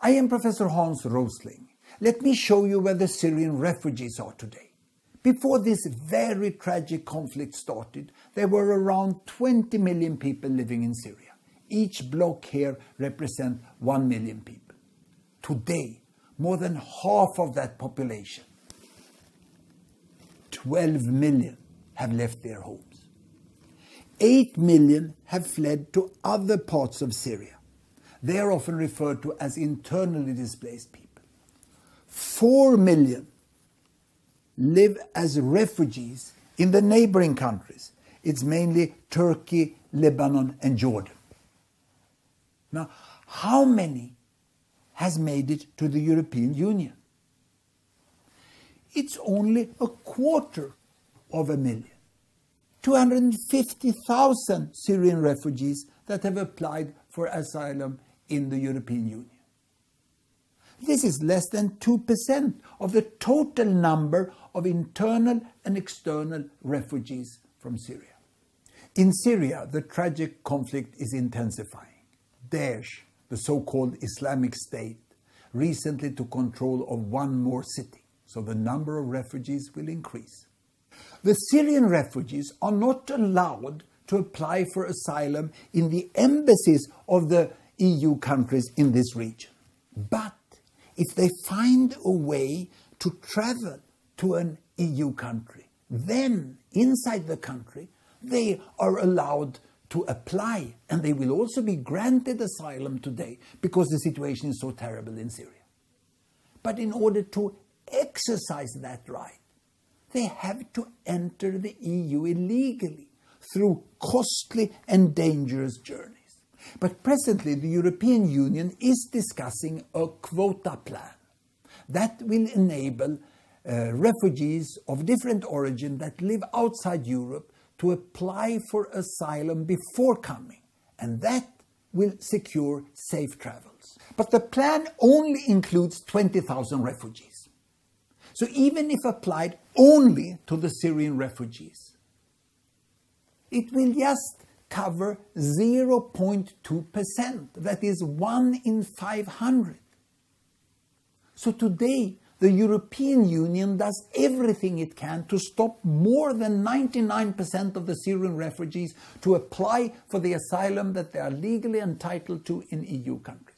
I am Professor Hans Rosling. Let me show you where the Syrian refugees are today. Before this very tragic conflict started, there were around 20 million people living in Syria. Each block here represents 1 million people. Today, more than half of that population, 12 million, have left their homes. 8 million have fled to other parts of Syria. They are often referred to as internally displaced people. 4 million live as refugees in the neighboring countries. It's mainly Turkey, Lebanon, and Jordan. Now, how many has made it to the European Union? It's only 250,000. 250,000 Syrian refugees that have applied for asylum in the European Union. This is less than 2% of the total number of internal and external refugees from Syria. In Syria, the tragic conflict is intensifying. Daesh, the so-called Islamic State, recently took control of one more city, so the number of refugees will increase. The Syrian refugees are not allowed to apply for asylum in the embassies of the EU countries in this region. But if they find a way to travel to an EU country, then inside the country they are allowed to apply, and they will also be granted asylum today because the situation is so terrible in Syria. But in order to exercise that right, they have to enter the EU illegally through costly and dangerous journeys. But presently the European Union is discussing a quota plan that will enable refugees of different origin that live outside Europe to apply for asylum before coming, and that will secure safe travels. But the plan only includes 20,000 refugees. So even if applied only to the Syrian refugees, it will just cover 0.2%, that is 1 in 500. So today, the European Union does everything it can to stop more than 99% of the Syrian refugees to apply for the asylum that they are legally entitled to in EU countries.